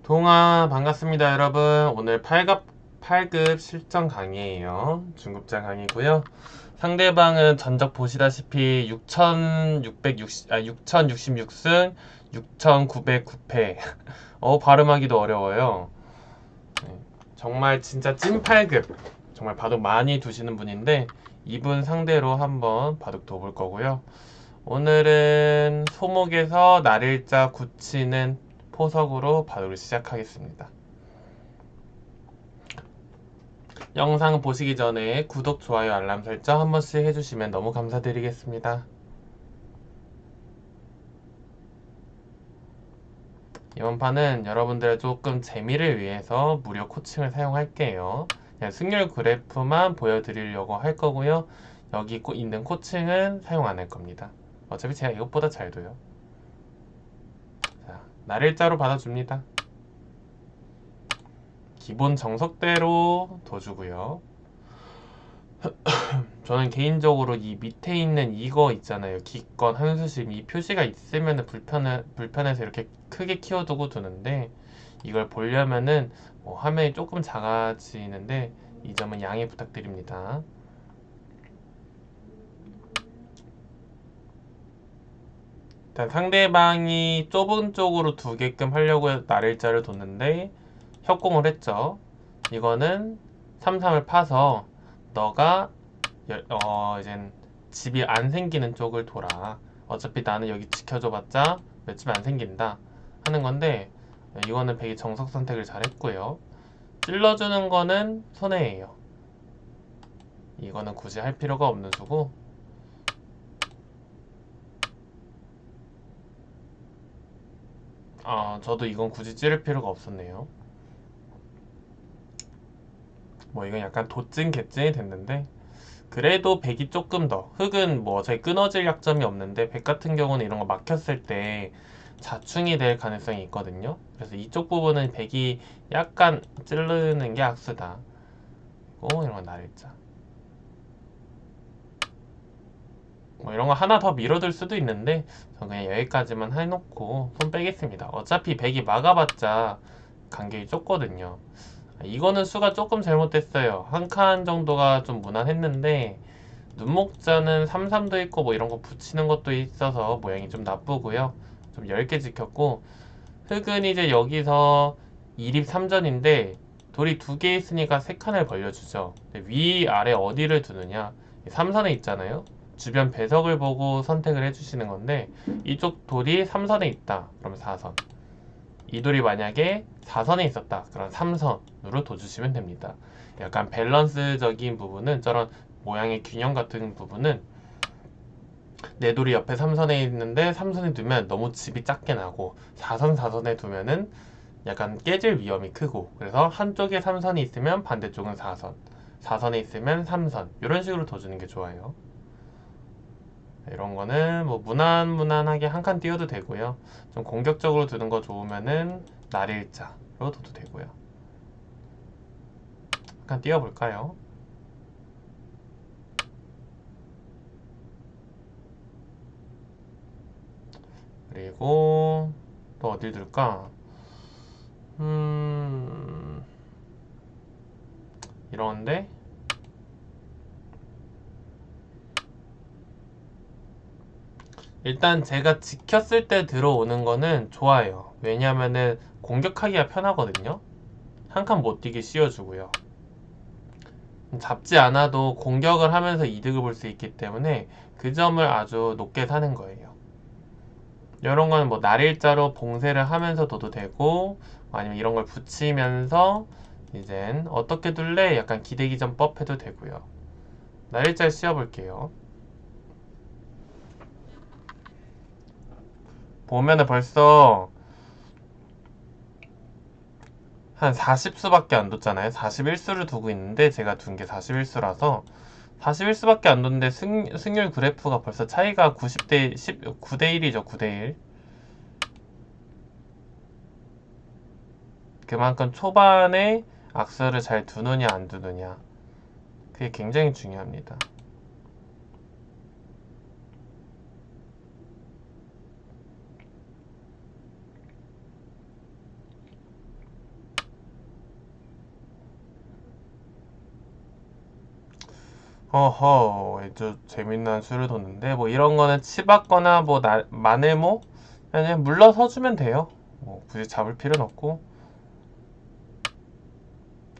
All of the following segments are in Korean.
동아 반갑습니다 여러분. 오늘 8급 실전 강의예요. 중급자 강의고요. 상대방은 전적 보시다시피 6,666승 6,909패. 발음하기도 어려워요. 네, 정말 진짜 찐 8급. 정말 바둑 많이 두시는 분인데 이분 상대로 한번 바둑 둬볼 거고요. 오늘은 소목에서 날일자 굳히는 포석으로 바둑을 시작하겠습니다. 영상 보시기 전에 구독, 좋아요, 알람 설정 한 번씩 해주시면 너무 감사드리겠습니다. 이번 판은 여러분들의 조금 재미를 위해서 무료 코칭을 사용할게요. 그냥 승률 그래프만 보여드리려고 할 거고요. 여기 있는 코칭은 사용 안 할 겁니다. 어차피 제가 이것보다 잘 둬요. 자, 날일자로 받아줍니다. 기본 정석대로 둬주고요. 저는 개인적으로 이 밑에 있는 이거 있잖아요. 기권, 한수심 이 표시가 있으면 불편해서 이렇게 크게 키워두고 두는데 이걸 보려면은 화면이 조금 작아지는데 이 점은 양해 부탁드립니다. 일단 상대방이 좁은 쪽으로 두게끔 하려고 날일자를 뒀는데 협공을 했죠. 이거는 3-3을 파서 너가 이젠 집이 안 생기는 쪽을 돌아. 어차피 나는 여기 지켜줘봤자 몇 집 안 생긴다 하는 건데 이거는 백이 정석 선택을 잘 했고요. 찔러주는 거는 손해예요. 이거는 굳이 할 필요가 없는 수고. 저도 이건 굳이 찌를 필요가 없었네요. 뭐 이건 약간 도찐 개찐이 됐는데 그래도 백이 조금 더 흑은 뭐 어차피 끊어질 약점이 없는데 백 같은 경우는 이런 거 막혔을 때 자충이 될 가능성이 있거든요. 그래서 이쪽 부분은 백이 약간 찌르는 게 악수다. 그리고 이런 건 날일자. 뭐 이런 거 하나 더 밀어둘 수도 있는데 전 그냥 여기까지만 해놓고 손 빼겠습니다. 어차피 백이 막아봤자 간격이 좁거든요. 이거는 수가 조금 잘못됐어요. 한 칸 정도가 좀 무난했는데 눈목자는 3-3도 있고 뭐 이런 거 붙이는 것도 있어서 모양이 좀 나쁘고요. 좀 얇게 지켰고 흑은 이제 여기서 2립 3전인데 돌이 두 개 있으니까 세 칸을 벌려주죠. 위, 아래 어디를 두느냐 3선에 있잖아요. 주변 배석을 보고 선택을 해주시는 건데 이쪽 돌이 3선에 있다. 그러면 4선. 이 돌이 만약에 4선에 있었다. 그럼 3선으로 둬주시면 됩니다. 약간 밸런스적인 부분은 저런 모양의 균형 같은 부분은 내 돌이 옆에 3선에 있는데 3선에 두면 너무 집이 작게 나고 4선 4선에 두면은 약간 깨질 위험이 크고 그래서 한쪽에 3선이 있으면 반대쪽은 4선 4선에 있으면 3선 이런 식으로 둬주는 게 좋아요. 이런 거는 뭐 무난무난하게 한 칸 띄워도 되고요. 좀 공격적으로 두는 거 좋으면은 날일자로 둬도 되고요. 한 칸 띄워볼까요? 그리고 또 어딜 둘까? 이런데 일단 제가 지켰을 때 들어오는 거는 좋아요. 왜냐면은 공격하기가 편하거든요. 한 칸 못 뛰게 씌워주고요. 잡지 않아도 공격을 하면서 이득을 볼 수 있기 때문에 그 점을 아주 높게 사는 거예요. 이런 거는 뭐 날일자로 봉쇄를 하면서 둬도 되고 아니면 이런 걸 붙이면서 이젠 어떻게 둘래? 약간 기대기전법 해도 되고요. 날일자 씌워볼게요. 보면은 벌써 한 40수밖에 안 뒀잖아요. 41수를 두고 있는데 제가 둔 게 41수라서 41수밖에 안 뒀는데 승률 그래프가 벌써 차이가 90대 9대 1이죠. 9대 1. 그만큼 초반에 악수를 잘 두느냐 안 두느냐 그게 굉장히 중요합니다. 허허, 아주 재밌는 수를 뒀는데, 뭐 이런 거는 치받거나 뭐 마네모 그냥 물러서주면 돼요. 뭐 굳이 잡을 필요는 없고.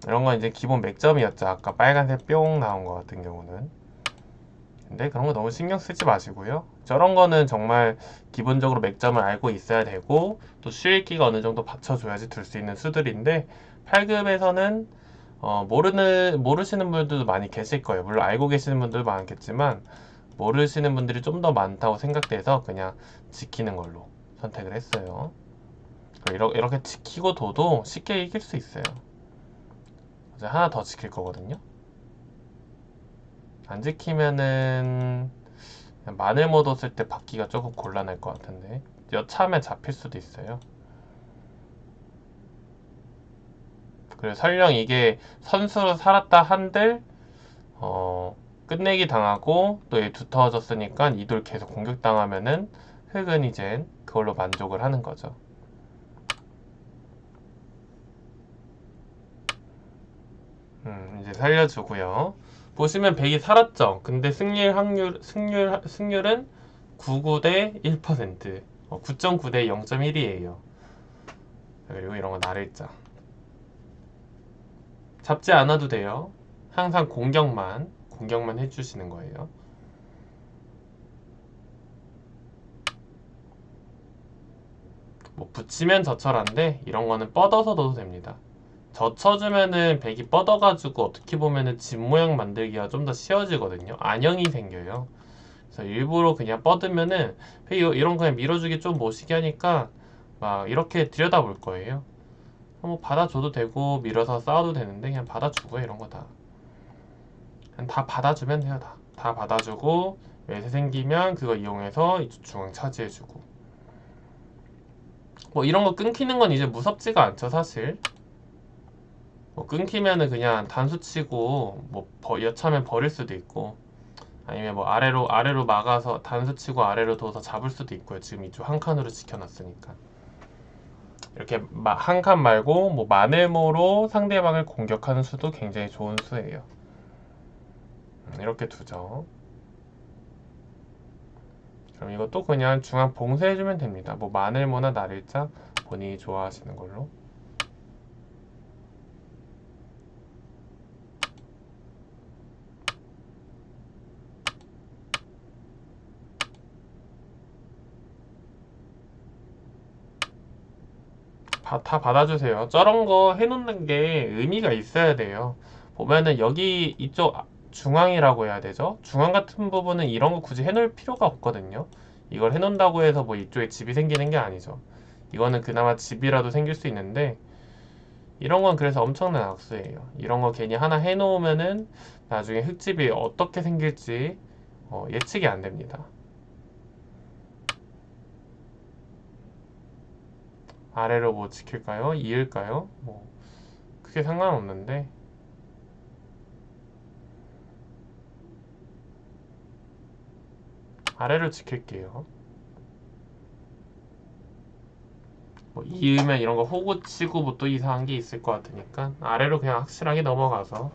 이런 건 이제 기본 맥점이었죠. 아까 빨간색 뿅 나온 거 같은 경우는. 근데 그런 거 너무 신경 쓰지 마시고요. 저런 거는 정말 기본적으로 맥점을 알고 있어야 되고, 또 수익기가 어느 정도 받쳐줘야지 둘 수 있는 수들인데, 8급에서는 모르시는 분들도 많이 계실 거예요. 물론 알고 계시는 분들도 많겠지만, 모르시는 분들이 좀 더 많다고 생각돼서 그냥 지키는 걸로 선택을 했어요. 이렇게 지키고 둬도 쉽게 이길 수 있어요. 이제 하나 더 지킬 거거든요. 안 지키면은 마늘 묻었을 때 받기가 조금 곤란할 것 같은데 여차하면 잡힐 수도 있어요. 그리고 설령 이게 선수로 살았다 한들 끝내기 당하고 또 얘 두터워졌으니까 이돌 계속 공격당하면은 흑은 이젠 그걸로 만족을 하는 거죠. 이제 살려주고요. 보시면 100이 살았죠. 근데 승률은 99 대 1%. 9.9 대 0.1이에요. 그리고 이런 거 나를자. 잡지 않아도 돼요. 항상 공격만 해주시는 거예요. 뭐 붙이면 저철한데 이런 거는 뻗어서 넣어도 됩니다. 젖혀주면은 백이 뻗어가지고 어떻게 보면은 집 모양 만들기가 좀 더 쉬워지거든요. 안형이 생겨요. 그래서 일부러 그냥 뻗으면은 백이 이런 거 그냥 밀어주기 좀 못시게 하니까 막 이렇게 들여다볼 거예요. 뭐 받아줘도 되고 밀어서 싸워도 되는데 그냥 받아주고요. 이런 거 다. 그냥 다 받아주면 돼요. 다 받아주고 외세 생기면 그거 이용해서 이쪽 중앙 차지해주고 뭐 이런 거 끊기는 건 이제 무섭지가 않죠 사실. 뭐 끊기면은 그냥 단수 치고 뭐 여차하면 버릴 수도 있고 아니면 뭐 아래로 막아서 단수 치고 아래로 둬서 잡을 수도 있고요. 지금 이쪽 한 칸으로 지켜놨으니까 이렇게 한 칸 말고 뭐 마네모로 상대방을 공격하는 수도 굉장히 좋은 수예요. 이렇게 두죠. 그럼 이것도 그냥 중앙 봉쇄해주면 됩니다. 뭐 마늘모나 나릴자 본인이 좋아하시는 걸로. 다 받아주세요. 저런 거 해놓는 게 의미가 있어야 돼요. 보면은 여기 이쪽 중앙이라고 해야 되죠? 중앙 같은 부분은 이런 거 굳이 해놓을 필요가 없거든요. 이걸 해놓는다고 해서 뭐 이쪽에 집이 생기는 게 아니죠. 이거는 그나마 집이라도 생길 수 있는데 이런 건 그래서 엄청난 악수예요. 이런 거 괜히 하나 해놓으면은 나중에 흙집이 어떻게 생길지 예측이 안 됩니다. 아래로 뭐 지킬까요? 이을까요? 뭐 크게 상관없는데 아래로 지킬게요. 뭐 이으면 이런 거 호구 치고 뭐 또 이상한 게 있을 것 같으니까 아래로 그냥 확실하게 넘어가서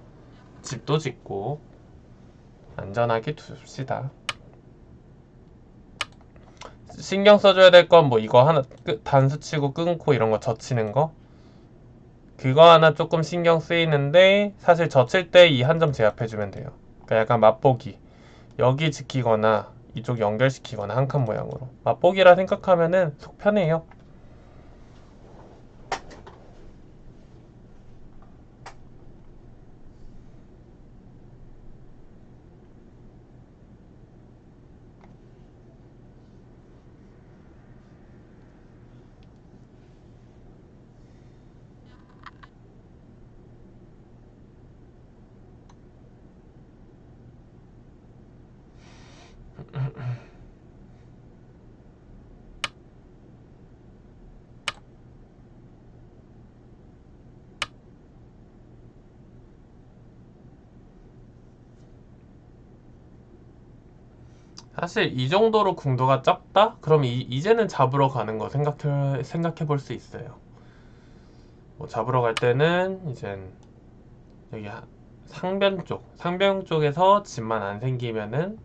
집도 짓고 안전하게 둡시다. 신경 써줘야 될 건 뭐 이거 하나 단수 치고 끊고 이런 거 젖히는 거 그거 하나 조금 신경 쓰이는데 사실 젖힐 때 이 한 점 제압해주면 돼요. 그러니까 약간 맛보기 여기 지키거나 이쪽 연결시키거나 한 칸 모양으로 맛보기라 생각하면은 속 편해요. 사실 이 정도로 궁도가 적다? 그럼 이제는 잡으러 가는 거 생각해 볼 수 있어요. 뭐 잡으러 갈 때는 이젠 여기 상변 쪽에서 집만 안 생기면은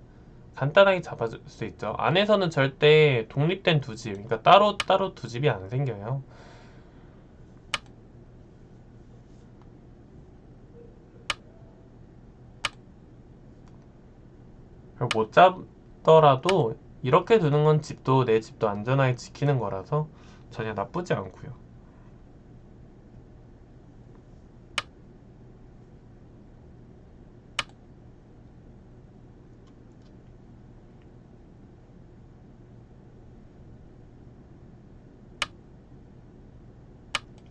간단하게 잡아줄 수 있죠. 안에서는 절대 독립된 두 집, 그러니까 따로 두 집이 안 생겨요. 못 잡더라도 이렇게 두는 건 집도 내 집도 안전하게 지키는 거라서 전혀 나쁘지 않고요.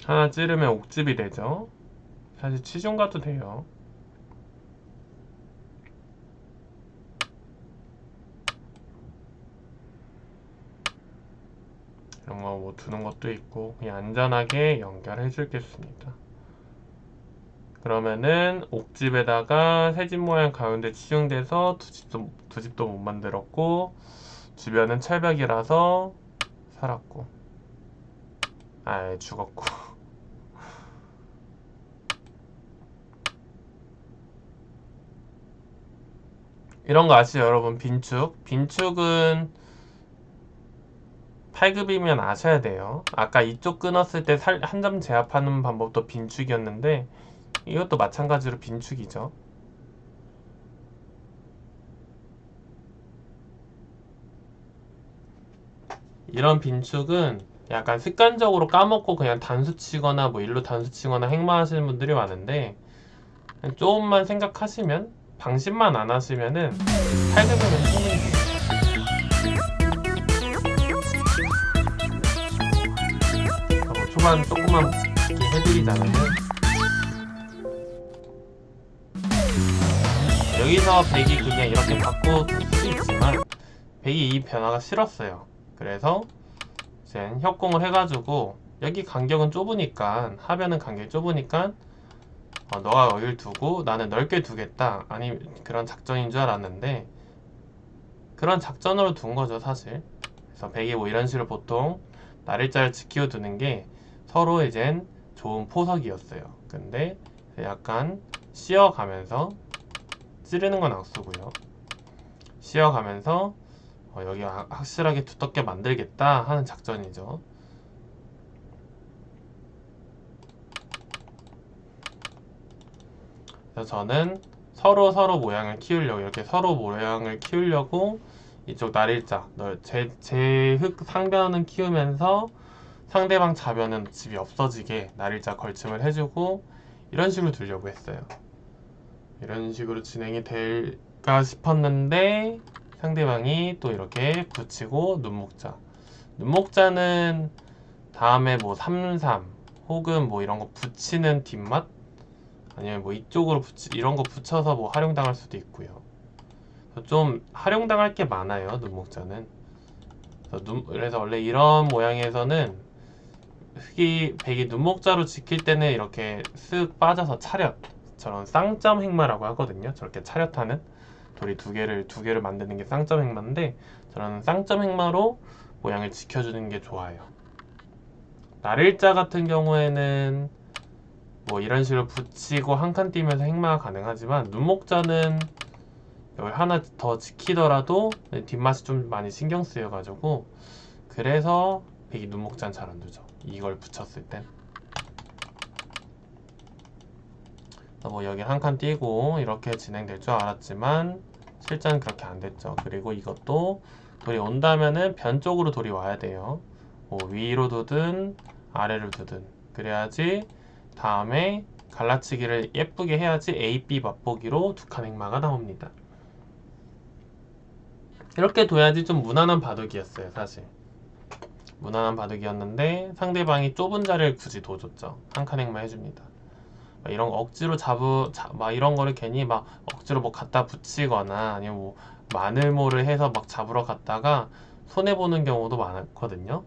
하나 찌르면 옥집이 되죠. 사실 치중 가도 돼요. 이런 거 뭐 두는 것도 있고 그냥 안전하게 연결해 주겠습니다. 그러면은 옥집에다가 새집 모양 가운데 치중돼서 두 집도 못 만들었고 주변은 철벽이라서 살았고 죽었고 이런 거 아시죠 여러분? 빈축은 8급이면 아셔야 돼요. 아까 이쪽 끊었을 때 한 점 제압하는 방법도 빈축이었는데 이것도 마찬가지로 빈축이죠. 이런 빈축은 약간 습관적으로 까먹고 그냥 단수 치거나 뭐 일로 단수 치거나 행마하시는 분들이 많은데 조금만 생각하시면 방심만 안 하시면은 8급이면 충분히 돼요. 뭐 초반 조금만 이렇게 해드리자면은 여기서 100이 그냥 이렇게 바꿔둘 수도 있지만 100이 이 변화가 싫었어요. 그래서 이제 협공을 해가지고 여기 간격은 좁으니까 하변은 간격이 좁으니까 너가 여길 두고 나는 넓게 두겠다 아니 그런 작전인 줄 알았는데 그런 작전으로 둔 거죠 사실. 그래서 100이 뭐 이런 식으로 보통 날일자를 지키고 두는 게 서로 이젠 좋은 포석이었어요. 근데 약간 씌어가면서 찌르는 건 악수고요. 씌어가면서 여기 확실하게 두텁게 만들겠다 하는 작전이죠. 그래서 저는 서로 모양을 키우려고 이렇게 서로 모양을 키우려고 이쪽 날일자 제 흙 상변은 키우면서 상대방 자변은 집이 없어지게 날일자 걸침을 해주고 이런 식으로 두려고 했어요. 이런 식으로 진행이 될까 싶었는데 상대방이 또 이렇게 붙이고 눈목자는 다음에 뭐 3-3 혹은 뭐 이런 거 붙이는 뒷맛 아니면 뭐 이쪽으로 이런 거 붙여서 뭐 활용당할 수도 있고요. 좀 활용당할 게 많아요 눈목자는. 그래서 원래 이런 모양에서는 백이 눈목자로 지킬 때는 이렇게 쓱 빠져서 차렷 저런 쌍점 행마라고 하거든요. 저렇게 차렷하는 돌이 두 개를 만드는 게 쌍점 행마인데 저런 쌍점 행마로 모양을 지켜주는 게 좋아요. 날일자 같은 경우에는 뭐 이런 식으로 붙이고 한 칸 띄면서 행마가 가능하지만 눈목자는 여기 하나 더 지키더라도 뒷맛이 좀 많이 신경 쓰여가지고 그래서 백이 눈목자는 잘 안 두죠. 이걸 붙였을 땐. 뭐 여기 한 칸 띄고 이렇게 진행될 줄 알았지만 실제는 그렇게 안 됐죠. 그리고 이것도 돌이 온다면은 변 쪽으로 돌이 와야 돼요. 뭐 위로 두든 아래로 두든 그래야지 다음에 갈라치기를 예쁘게 해야지 A, B 맛보기로 두 칸 행마가 나옵니다. 이렇게 둬야지 좀 무난한 바둑이었어요 사실. 무난한 바둑이었는데 상대방이 좁은 자리를 굳이 둬줬죠. 한 칸 행마 해줍니다. 이런 거 억지로 막 이런 거를 괜히 막 억지로 뭐 갖다 붙이거나 아니면 뭐 마늘모를 해서 막 잡으러 갔다가 손해보는 경우도 많거든요.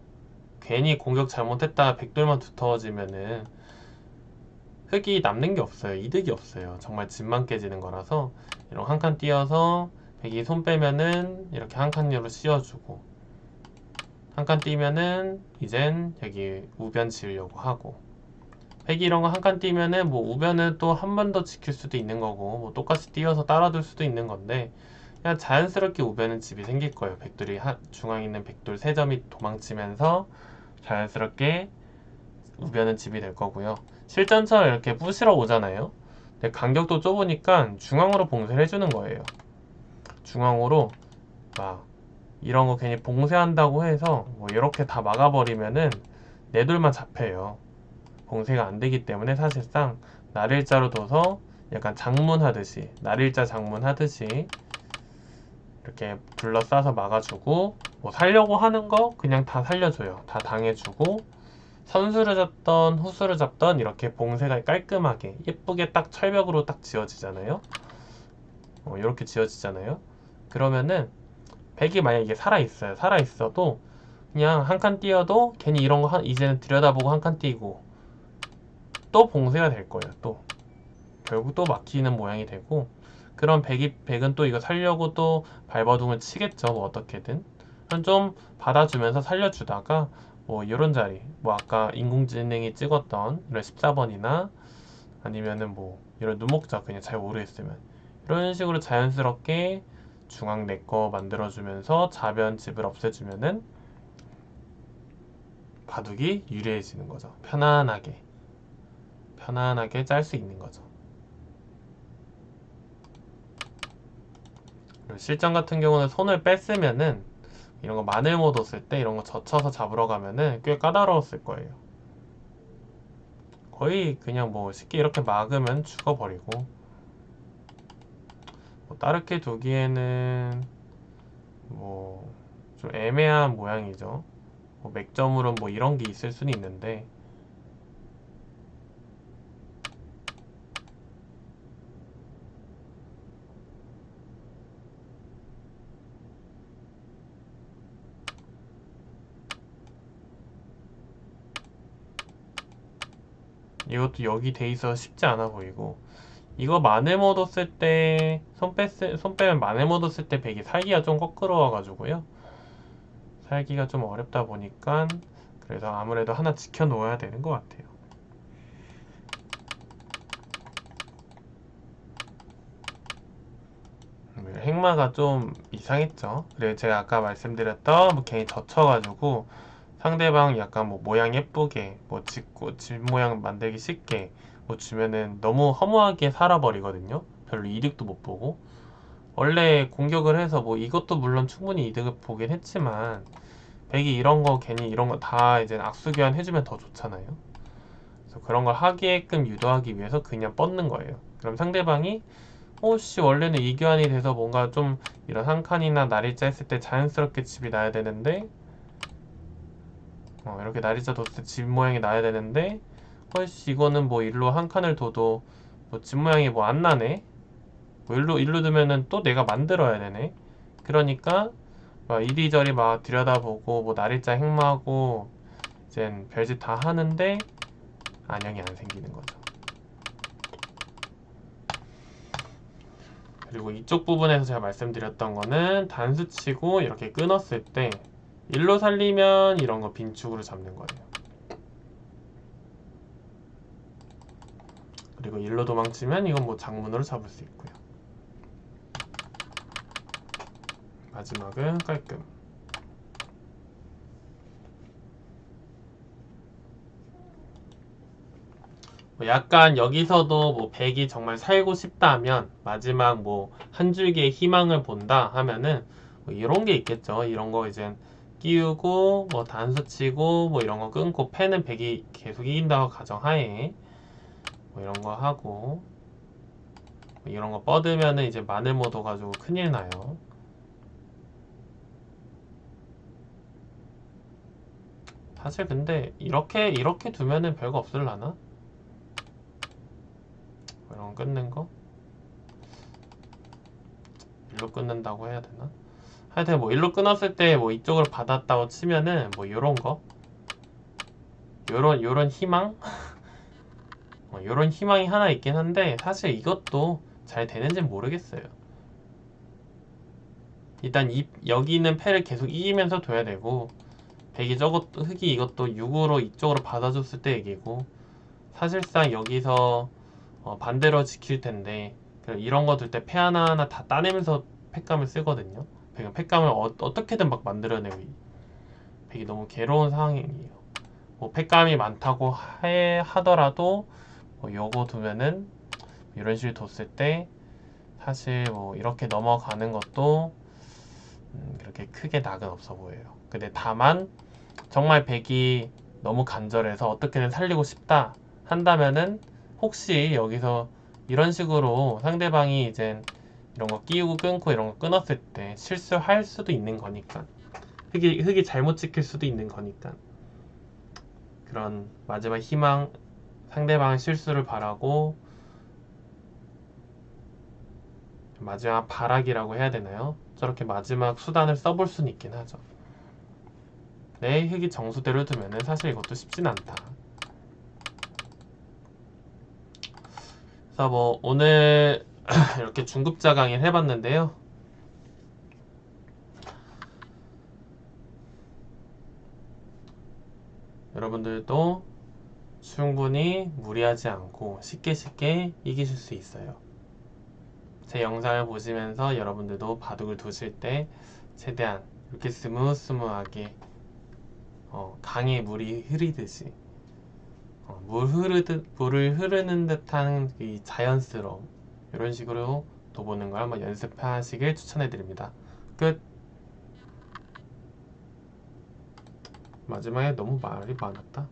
괜히 공격 잘못했다가 백돌만 두터워지면은 흙이 남는 게 없어요. 이득이 없어요. 정말 집만 깨지는 거라서 이런 한 칸 띄어서 백이 손 빼면은 이렇게 한 칸으로 씌워주고 한 칸 띄면은 이젠 여기 우변 지으려고 하고 백이 이런 거 한 칸 띄면은 뭐 우변은 또 한 번 더 지킬 수도 있는 거고 뭐 똑같이 띄어서 따라둘 수도 있는 건데 그냥 자연스럽게 우변은 집이 생길 거예요. 백돌이 중앙에 있는 백돌 3점이 도망치면서 자연스럽게 우변은 집이 될 거고요. 실전처럼 이렇게 부시러 오잖아요. 근데 간격도 좁으니까 중앙으로 봉쇄를 해주는 거예요. 중앙으로 막 이런 거 괜히 봉쇄한다고 해서 뭐 이렇게 다 막아버리면은 내 돌만 잡혀요. 봉쇄가 안 되기 때문에 사실상 날일자로 둬서 약간 장문하듯이 날일자 장문하듯이 이렇게 둘러싸서 막아주고 뭐 살려고 하는 거 그냥 다 살려줘요. 다 당해주고 선수를 잡던 후수를 잡던 이렇게 봉쇄가 깔끔하게 예쁘게 딱 철벽으로 딱 지어지잖아요. 이렇게 지어지잖아요. 그러면은 백이 만약에 살아있어요. 살아있어도 그냥 한 칸 띄어도 괜히 이런 거 이제는 들여다보고 한 칸 띄고 또 봉쇄가 될 거예요. 또 결국 또 막히는 모양이 되고 그럼 백은 또 이거 살려고 또 발버둥을 치겠죠. 뭐 어떻게든 좀 받아주면서 살려주다가 뭐 이런 자리 뭐 아까 인공지능이 찍었던 이런 14번이나 아니면은 뭐 이런 누목자 그냥 잘 모르겠으면 이런 식으로 자연스럽게 중앙 내 거 만들어주면서 좌변 집을 없애주면은 바둑이 유리해지는 거죠. 편안하게 짤 수 있는 거죠. 그리고 실전 같은 경우는 손을 뺐으면은 이런 거 마늘 못 얻을 때 이런 거 젖혀서 잡으러 가면은 꽤 까다로웠을 거예요. 거의 그냥 뭐 쉽게 이렇게 막으면 죽어버리고 뭐 따르게 두기에는 뭐 좀 애매한 모양이죠. 뭐 맥점으로 뭐 이런 게 있을 수는 있는데 이것도 여기 돼 있어서 쉽지 않아 보이고 이거 마늘 mod었을 때 손 빼면 마늘 mod었을 때 백이 살기가 좀 거꾸러워 가지고요. 살기가 좀 어렵다 보니까 그래서 아무래도 하나 지켜 놓아야 되는 것 같아요. 행마가 좀 이상했죠. 그리고 제가 아까 말씀드렸던 뭐 괜히 젖혀가지고 상대방 약간 뭐 모양 예쁘게 뭐 짓고 집 모양 만들기 쉽게 뭐 주면은 너무 허무하게 살아버리거든요. 별로 이득도 못 보고 원래 공격을 해서 뭐 이것도 물론 충분히 이득을 보긴 했지만 백이 이런 거 괜히 이런 거 다 이제 악수교환 해주면 더 좋잖아요. 그래서 그런 걸 하게끔 유도하기 위해서 그냥 뻗는 거예요. 그럼 상대방이 씨 원래는 이교환이 돼서 뭔가 좀 이런 한 칸이나 날일자 했을 때 자연스럽게 집이 나야 되는데 이렇게 날일자 뒀을 때 집 모양이 나야 되는데 씨 이거는 뭐 일로 한 칸을 둬도 뭐 집 모양이 뭐 안 나네 뭐 일로 두면은 또 내가 만들어야 되네 그러니까 막 이리저리 막 들여다보고 뭐 날일자 행마하고 이젠 별짓 다 하는데 안형이 안 생기는 거죠. 그리고 이쪽 부분에서 제가 말씀드렸던 거는 단수치고 이렇게 끊었을 때 일로 살리면 이런 거 빈축으로 잡는 거예요. 그리고 일로 도망치면 이건 뭐 장문으로 잡을 수 있고요. 마지막은 깔끔. 뭐 약간 여기서도 뭐 백이 정말 살고 싶다면 마지막 뭐 한 줄기의 희망을 본다 하면은 뭐 이런 게 있겠죠. 이런 거 이제 끼우고 뭐 단수 치고 뭐 이런 거 끊고 패는 백이 계속 이긴다고 가정하에 뭐 이런 거 하고 뭐 이런 거 뻗으면은 이제 마늘 못 얻어가지고 큰일 나요. 사실 근데 이렇게 두면은 별거 없을라나? 뭐 이런 거 끊는 거? 일로 끊는다고 해야 되나? 하여튼 뭐 일로 끊었을 때 뭐 이쪽을 받았다고 치면은 뭐 요런 거 요런 희망? 요런 희망이 하나 있긴 한데 사실 이것도 잘 되는지는 모르겠어요. 일단 여기 있는 패를 계속 이기면서 둬야 되고 백이 흑이 이것도 6으로 이쪽으로 받아줬을 때 얘기고 사실상 여기서 반대로 지킬 텐데 이런 거 둘 때 패 하나하나 다 따내면서 팩감을 쓰거든요. 팩감을 어떻게든 막 만들어내고 백이 너무 괴로운 상황이에요. 뭐 팩감이 많다고 하더라도 뭐 요거 두면은 이런 식으로 뒀을 때 사실 뭐 이렇게 넘어가는 것도 그렇게 크게 낙은 없어 보여요. 근데 다만 정말 백이 너무 간절해서 어떻게든 살리고 싶다 한다면은 혹시 여기서 이런 식으로 상대방이 이제 이런 거 끼우고 끊고 이런 거 끊었을 때 실수할 수도 있는 거니까 흙이 잘못 찍힐 수도 있는 거니까 그런 마지막 희망 상대방의 실수를 바라고 마지막 발악이라고 해야 되나요? 저렇게 마지막 수단을 써볼 수는 있긴 하죠. 내 흙이 정수대로 두면은 사실 이것도 쉽진 않다. 그래서 뭐 오늘 이렇게 중급자 강의를 해봤는데요. 여러분들도 충분히 무리하지 않고 쉽게 이기실 수 있어요. 제 영상을 보시면서 여러분들도 바둑을 두실 때 최대한 이렇게 스무스무하게 강에 물이 흐르듯이 물을 흐르는 듯한 이 자연스러움 이런 식으로 둬보는 걸 한번 연습하시길 추천해드립니다. 끝. 마지막에 너무 말이 많았다.